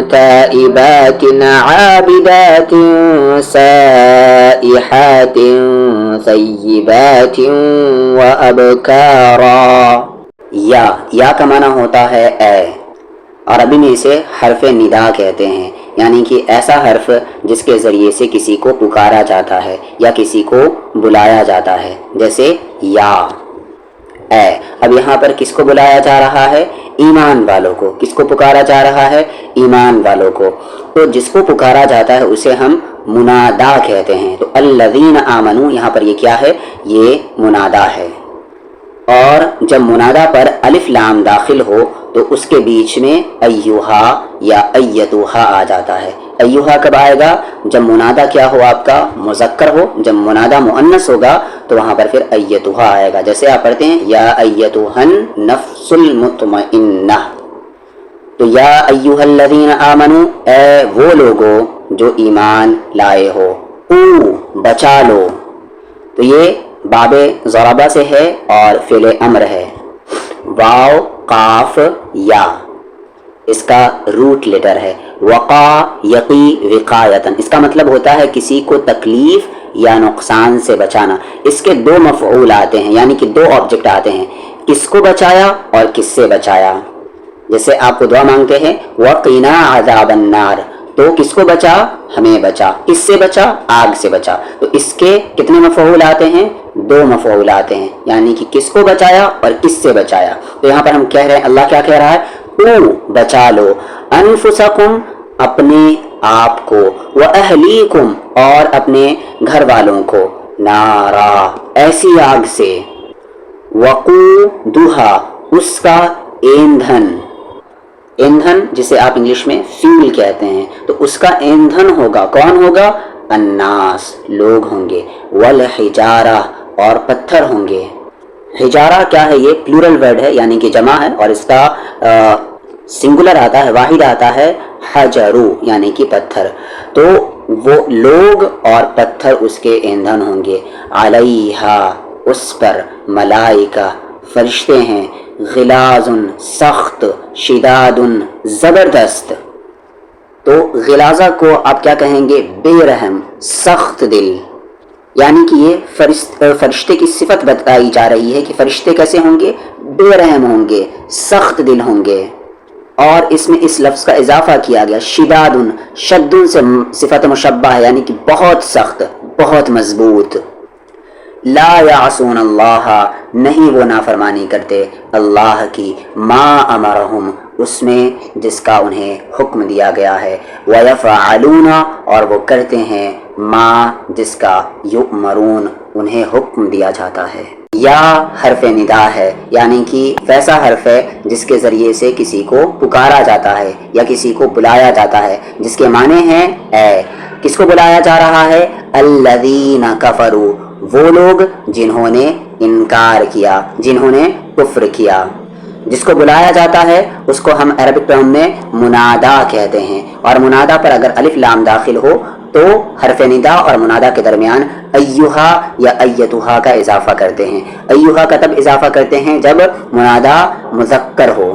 تائبات عابدات سائحات طیبات وابکارا۔ یا کا معنی ہوتا ہے اے، عربی میں اسے حرف ندا کہتے ہیں، یعنی کہ ایسا حرف جس کے ذریعے سے کسی کو پکارا جاتا ہے یا کسی کو بلایا جاتا ہے، جیسے یا اے۔ اب یہاں پر کس کو بلایا جا رہا ہے؟ ایمان والوں کو۔ کس کو پکارا جا رہا ہے؟ ایمان والوں کو۔ تو جس کو پکارا جاتا ہے اسے ہم منادا کہتے ہیں۔ تو الذین آمنو یہاں پر یہ کیا ہے؟ یہ منادا ہے، اور جب منادا پر الف لام داخل ہو تو اس کے بیچ میں ایہا یا ایتوہا آ جاتا ہے۔ ایہا کب آئے گا؟ جب منادا کیا ہو آپ کا؟ مذکر ہو۔ جب منادا مؤنث ہوگا تو وہاں پر پھر ایتوہا آئے گا، جیسے آپ پڑھتے ہیں یا ایتوہن نفس المطمئنہ۔ تو یا ایہا الذین آمنو، اے وہ لوگو جو ایمان لائے ہو، او بچا لو۔ تو یہ باب ضربہ سے ہے اور فعل امر ہے، واو قاف یا اس کا روٹ لیٹر ہے، وقا یقی وقایتن، اس کا مطلب ہوتا ہے کسی کو تکلیف یا نقصان سے بچانا۔ اس کے دو مفعول آتے ہیں، یعنی کہ دو آبجیکٹ آتے ہیں، کس کو بچایا اور کس سے بچایا۔ جیسے آپ کو دعا مانگتے ہیں وقنا عذاب النار، تو کس کو بچا؟ ہمیں بچا۔ کس سے بچا؟ آگ سے بچا۔ تو اس کے کتنے مفعول آتے ہیں؟ دو مفعول آتے ہیں، یعنی کہ کس کو بچایا اور کس سے بچایا۔ تو یہاں پر ہم کہہ رہے ہیں، اللہ کیا کہہ رہا ہے؟ او بچا لو، انفسکم اپنے آپ کو، واہلیکم اور اپنے گھر والوں کو، نارا ایسی آگ سے، وقودھا اس کا ایندھن، ایندھن جسے آپ انگلش میں فیول کہتے ہیں، تو اس کا ایندھن ہوگا، کون ہوگا؟ الناس لوگ ہوں گے، والحجارہ اور پتھر ہوں گے۔ حجارہ کیا ہے؟ یہ پلورل ورڈ ہے، یعنی کہ جمع ہے، اور اس کا سنگولر آتا ہے، واحد آتا ہے حجرو یعنی کہ پتھر۔ تو وہ لوگ اور پتھر اس کے ایندھن ہوں گے، علیہا اس پر، ملائکہ فرشتے ہیں، غلاظ سخت، شداد زبردست۔ تو غلاظہ کو آپ کیا کہیں گے؟ بے رحم، سخت دل، یعنی کہ یہ فرشتے کی صفت بتائی جا رہی ہے کہ فرشتے کیسے ہوں گے؟ بے رحم ہوں گے، سخت دل ہوں گے۔ اور اس میں اس لفظ کا اضافہ کیا گیا، شداد، شدن سے صفت مشبہ ہے، یعنی کہ بہت سخت، بہت مضبوط۔ لا یعصون اللہ نہیں وہ نافرمانی کرتے اللہ کی، ما امرہم اس میں جس کا انہیں حکم دیا گیا ہے، ویفعلون اور وہ کرتے ہیں ما جس کا یؤمرون انہیں حکم دیا جاتا ہے۔ یا حرف ندا ہے، یعنی کہ ویسا حرف ہے جس کے ذریعے سے کسی کو پکارا جاتا ہے یا کسی کو بلایا جاتا ہے، جس کے معنی ہیں اے۔ کس کو بلایا جا رہا ہے؟ الذین کفروا وہ لوگ جنہوں نے انکار کیا، جنہوں نے کفر کیا۔ جس کو بلایا جاتا ہے اس کو ہم عربک ٹرم میں منادا کہتے ہیں، اور منادا پر اگر الف لام داخل ہو تو حرف ندا اور منادا کے درمیان ایہا یا ایتوہا کا اضافہ کرتے ہیں۔ ایہا کا تب اضافہ کرتے ہیں جب منادا مذکر ہو،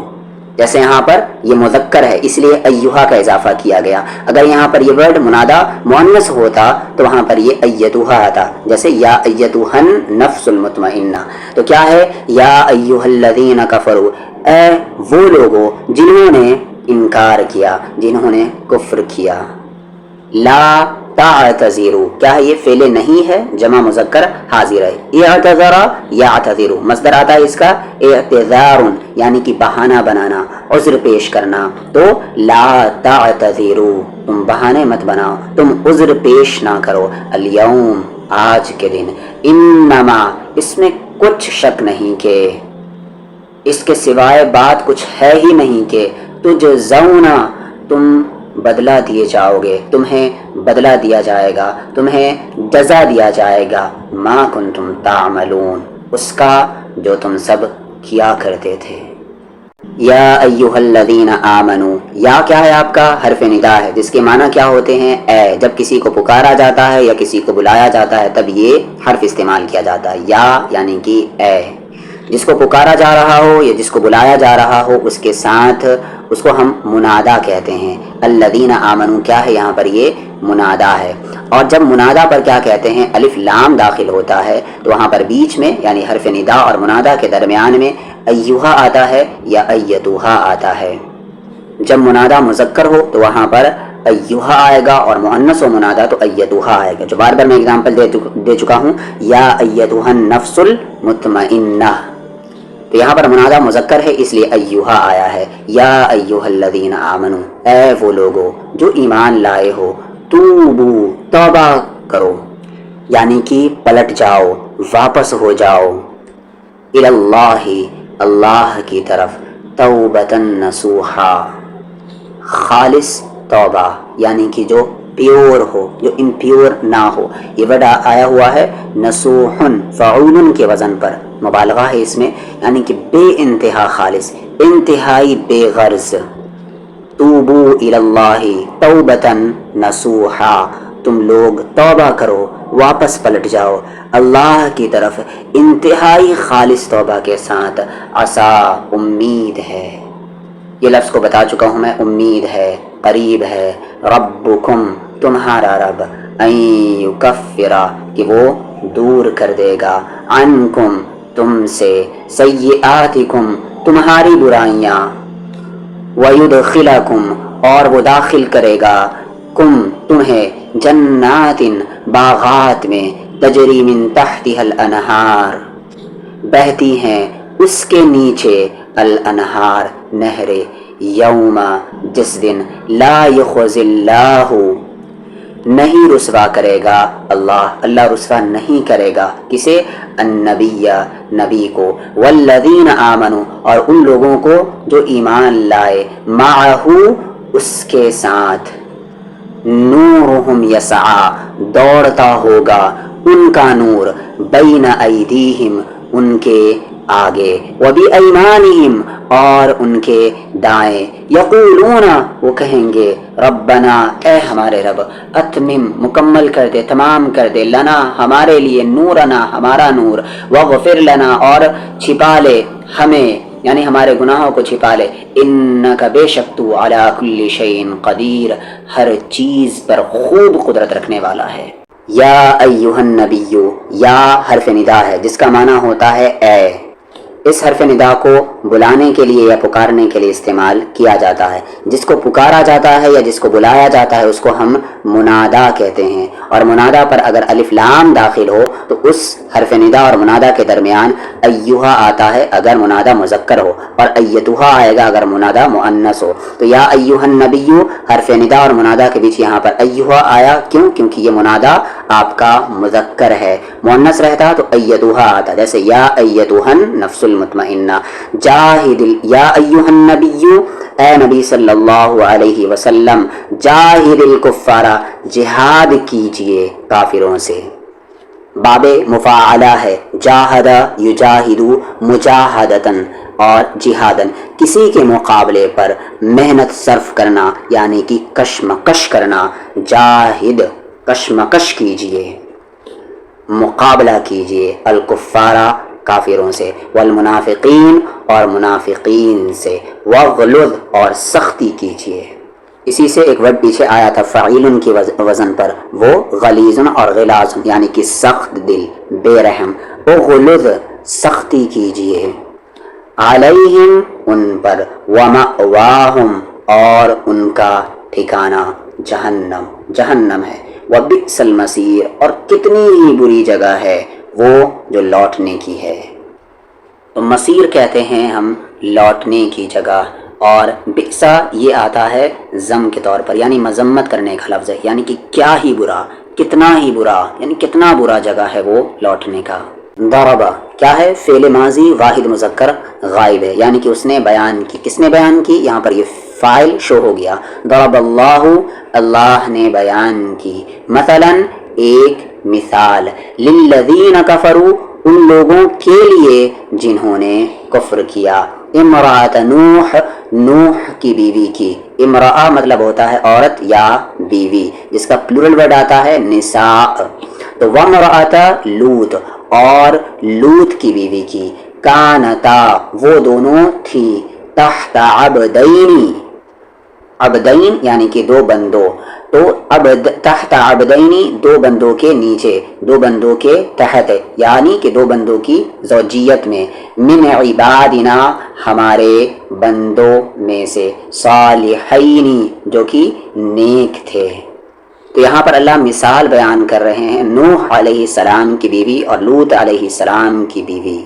جیسے یہاں پر یہ مذکر ہے اس لیے ایہا کا اضافہ کیا گیا۔ اگر یہاں پر یہ ورڈ منادا مؤنث ہوتا تو وہاں پر یہ ایتوہا آتا، جیسے یا ایتوہن نفس المطمئنہ۔ تو کیا ہے؟ یا ایہا الذین کفروا اے وہ لوگوں جنہوں نے انکار کیا، جنہوں نے کفر کیا۔ لا تعتذروا کیا ہے؟ یہ فعل نہیں ہے، جمع مذکر حاضر ہے۔ اعتذر یعتذر مصدر آتا ہے اس کا اعتذار، یعنی کہ بہانہ بنانا، عذر پیش کرنا۔ تو لا تعتذروا تم بہانے مت بناؤ، تم عذر پیش نہ کرو، الیوم آج کے دن، انما اس میں کچھ شک نہیں کہ اس کے سوائے بات کچھ ہے ہی نہیں کہ تجزونا تم بدلہ دیے جاؤ گے، تمہیں بدلہ دیا جائے گا، تمہیں جزا دیا جائے گا، ما کنتم تعملون اس کا جو تم سب کیا کرتے تھے۔ یا ایہا الذین آمنو، یا کیا ہے آپ کا حرف ندا ہے جس کے معنی کیا ہوتے ہیں؟ اے، جب کسی کو پکارا جاتا ہے یا کسی کو بلایا جاتا ہے تب یہ حرف استعمال کیا جاتا ہے، یا یعنی کہ اے، جس کو پکارا جا رہا ہو یا جس کو بلایا جا رہا ہو اس کے ساتھ اس کو ہم منادا کہتے ہیں۔ الذین آمنو کیا ہے یہاں پر؟ یہ منادا ہے، اور جب منادا پر کیا کہتے ہیں؟ الف لام داخل ہوتا ہے تو وہاں پر بیچ میں یعنی حرف ندا اور منادا کے درمیان میں ایہا آتا ہے یا ایتوہا آتا ہے۔ جب منادا مذکر ہو تو وہاں پر ایہا آئے گا، اور مؤنث و منادا تو ایتوہا آئے گا، جو بار بار میں اگزامپل دے چکا ہوں، یا ایتوہا النفس المطمئنہ۔ تو یہاں پر منادا مذکر ہے اس لیے ایہا آیا ہے۔ یا ایہا الذین آمنو، اے وہ لوگو جو ایمان لائے ہو، توبو توبہ کرو، یعنی کہ پلٹ جاؤ، واپس ہو جاؤ، اللہ اللہ کی طرف، توبۃ نصوحا خالص توبہ، یعنی کہ جو پیور ہو، جو امپیور نہ ہو۔ یہ ورڈ آیا ہوا ہے نصوحن، فعول کے وزن پر، مبالغہ ہے اس میں، یعنی کہ بے انتہا خالص، انتہائی بے غرض۔ توبو الی اللہ توبۃ نصوحا، تم لوگ توبہ کرو، واپس پلٹ جاؤ اللہ کی طرف انتہائی خالص توبہ کے ساتھ۔ عسا امید ہے، یہ لفظ کو بتا چکا ہوں میں، امید ہے، قریب ہے، ربکم تمہارا رب، ان یکفر کہ وہ دور کر دے گا، عنکم تم سے، سیئاتکم تمہاری برائیاں، ویدخلکم اور وہ داخل کرے گا، کم تمہیں، جنات باغات میں، تجری من تحتها الانہار بہتی ہیں اس کے نیچے، الانہار نہریں، یوم جس دن، لا یخزی اللہ نہیں رسوا کرے گا اللہ رسوا نہیں کرے گا کسے؟ النبی نبی کو، والذین آمنوا اور ان لوگوں کو جو ایمان لائے، معہو اس کے ساتھ، نورہم یسعا دوڑتا ہوگا ان کا نور، بین ایدیہم ان کے آگے، وبایمانہم اور ان کے دائیں، یقولون وہ کہیں گے، ربنا اے ہمارے رب، اتمم مکمل کر دے، تمام کر دے، لنا ہمارے لیے، نورنا ہمارا نور، واغفر لنا اور چھپا لے ہمیں یعنی ہمارے گناہوں کو چھپا لے، انک بے شک تو علی کل شیء قدیر ہر چیز پر خوب قدرت رکھنے والا ہے۔ یا ایہا النبی، یا حرف ندا ہے جس کا معنی ہوتا ہے اے۔ اس حرف ندا کو بلانے کے لیے یا پکارنے کے لیے استعمال کیا جاتا ہے۔ جس کو پکارا جاتا ہے یا جس کو بلایا جاتا ہے اس کو ہم منادا کہتے ہیں، اور منادا پر اگر الف لام داخل ہو تو اس حرف ندا اور منادا کے درمیان ایہا آتا ہے اگر منادا مذکر ہو، اور ایتوہا آئے گا اگر منادا مؤنث ہو۔ تو یا ایہا النبی حرف ندا اور منادا کے بیچ یہاں پر ایہا آیا، کیوں؟ کیونکہ یہ منادا آپ کا مذکر ہے، مؤنث رہتا تو ایتوہا آتا، جیسے یا ایتوہا النفس المطمئنہ، جاہد، یا ایہا النبی اے نبی صلی اللہ علیہ وسلم، جاہد الکفار جہاد کیجئے کافروں سے۔ باب مفاعلہ ہے، جاہد یجاہد مجاہدتن اور جہادن، کسی کے مقابلے پر محنت صرف کرنا یعنی کہ کشمکش کرنا، جاہد کشمکش کیجئے، مقابلہ کیجئے، الکفارہ کافروں سے، والمنافقین اور منافقین سے، وغلظ اور سختی کیجئے۔ اسی سے ایک ورڈ پیچھے آیا تھا فعیل کی وزن پر، وہ غلیظ اور غلاظ یعنی کہ سخت دل، بے رحم، وغلظ سختی کیجئے، علیہم ان پر، ومأواہم اور ان کا ٹھکانہ جہنم ہے، وبئس المصیر اور کتنی ہی بری جگہ ہے وہ جو لوٹنے کی ہے۔ تو مصیر کہتے ہیں ہم لوٹنے کی جگہ، اور بئسا یہ آتا ہے ضم کے طور پر، یعنی مذمت کرنے کا لفظ ہے، یعنی کہ کیا ہی برا، کتنا ہی برا، یعنی کتنا برا جگہ ہے وہ لوٹنے کا۔ ضربہ کیا ہے؟ فعل ماضی واحد مذکر غائب ہے، یعنی کہ اس نے بیان کی۔ کس نے بیان کی؟ یہاں پر یہ فاعل شو ہو گیا۔ ضرب اللہ، اللہ نے بیان کی، مثلا ایک مثال، للذین کفروا، ان لوگوں کے لیے جنہوں نے کفر کیا، امرأۃ نوح، نوح کی بیوی کی۔ امرأہ مطلب ہوتا ہے عورت یا بیوی، جس کا پلورل ورڈ آتا ہے نساء، تو وامرأۃ لوط، اور لوط کی بیوی کی، کانتا وہ دونوں تھی، تحت عبدین، عبدین یعنی کہ دو بندوں، تو تحت عبدینی دو بندوں کے نیچے، دو بندوں کے تحت، یعنی کہ دو بندوں کی زوجیت میں، من عبادنا ہمارے بندوں میں سے، صالحین جو کہ نیک تھے۔ تو یہاں پر اللہ مثال بیان کر رہے ہیں نوح علیہ السلام کی بیوی اور لوط علیہ السلام کی بیوی۔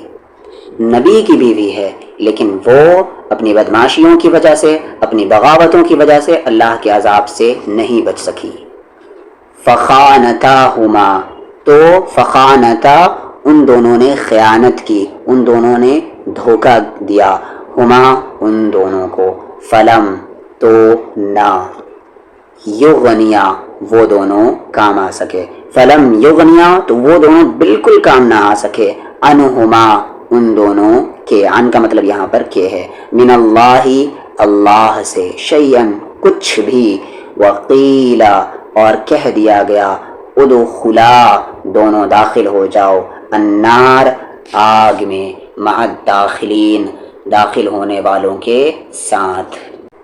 نبی کی بیوی ہے، لیکن وہ اپنی بدماشیوں کی وجہ سے، اپنی بغاوتوں کی وجہ سے اللہ کے عذاب سے نہیں بچ سکی۔ فخانتاہما، تو فخانتا ان دونوں نے خیانت کی، ان دونوں نے دھوکہ دیا، ہما ان دونوں کو، فلم تو نہ، یغنیا وہ دونوں کام آ سکے، فلم یغنیا تو وہ دونوں بالکل کام نہ آ سکے، انہما ان دونوں کے، ان کا مطلب یہاں پر کے ہے، من اللہ اللہ سے، شیئن کچھ بھی، وقیلا اور کہہ دیا گیا، ادخلا دونوں داخل ہو جاؤ، النار آگ میں، مع الداخلین داخل ہونے والوں کے ساتھ۔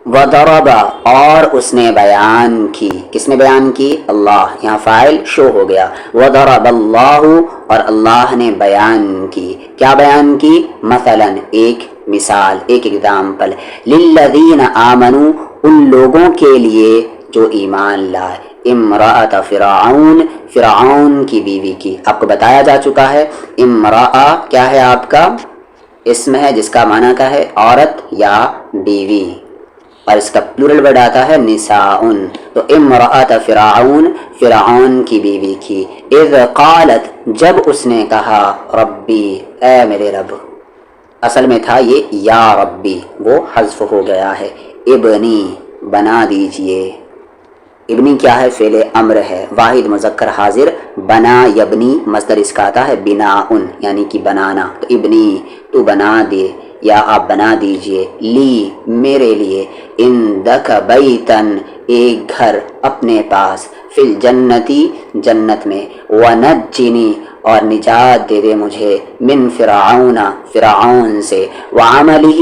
وضرب اور اس نے بیان کی، کس نے بیان کی؟ اللہ، یہاں فاعل شو ہو گیا، وضرب اللہ اور اللہ نے بیان کی، کیا بیان کی؟ مثلا ایک مثال، ایک ایگزامپل، للذین آمنوا ان لوگوں کے لیے جو ایمان لائے، امرأۃ فرعون فرعون کی بیوی کی۔ آپ کو بتایا جا چکا ہے امرأہ کیا ہے؟ آپ کا اسم ہے جس کا معنی کا ہے عورت یا بیوی، اور اس کا پلورل ورڈ آتا ہے نساء، تو امرأۃ فرعون فرعون کی بیوی کی، اذ قالت جب اس نے کہا، ربی اے میرے رب، اصل میں تھا یہ یا ربی، وہ حذف ہو گیا ہے، ابنی بنا دیجئے، ابنی کیا ہے؟ فعل امر ہے، واحد مذکر حاضر، بنا یبنی مصدر اس کا آتا ہے بناء، یعنی کہ بنانا، تو ابنی تو بنا دے یا آپ بنا دیجئے، لی میرے لیے، عندک بیتن ایک گھر اپنے پاس، فی الجنتی جنت میں، ونجنی اور نجات دے دے مجھے، من فرعون فرعون سے، وعملہ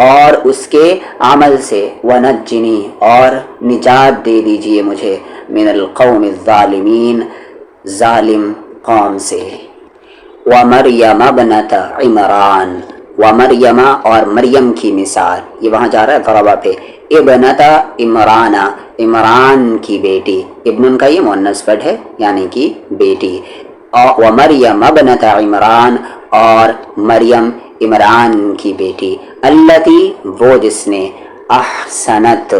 اور اس کے عمل سے، ونجنی اور نجات دے دیجئے مجھے، من القوم الظالمین ظالم قوم سے، ومریم ابنت عمران ومریم اور مریم کی مثال، یہ وہاں جا رہا ہے ضربہ پہ، ابنت عمران عمران کی بیٹی، ابن کا یہ مؤنث ورڈ ہے یعنی کہ بیٹی، ومریم ابنت عمران اور مریم عمران کی بیٹی، التی وہ جس نے، احسنت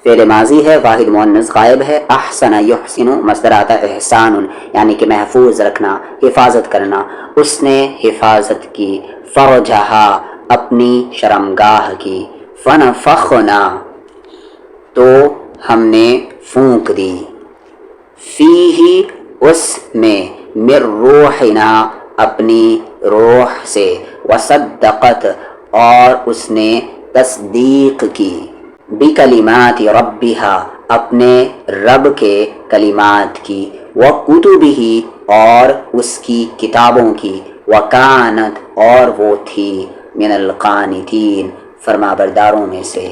فعل ماضی ہے واحد مؤنث غائب ہے، احسن یحسن مصدر آتا ہے احسان، یعنی کہ محفوظ رکھنا، حفاظت کرنا، اس نے حفاظت کی، فرجہا اپنی شرمگاہ کی، فنفخنا تو ہم نے پھونک دی، فیہ اس میں، من روحنا اپنی روح سے، وصدقت اور اس نے تصدیق کی، بکلمات ربہا اپنے رب کے کلمات کی، وکتبہ اور اس کی کتابوں کی، وکانت اور وہ تھی، من القانتین فرما برداروں میں سے۔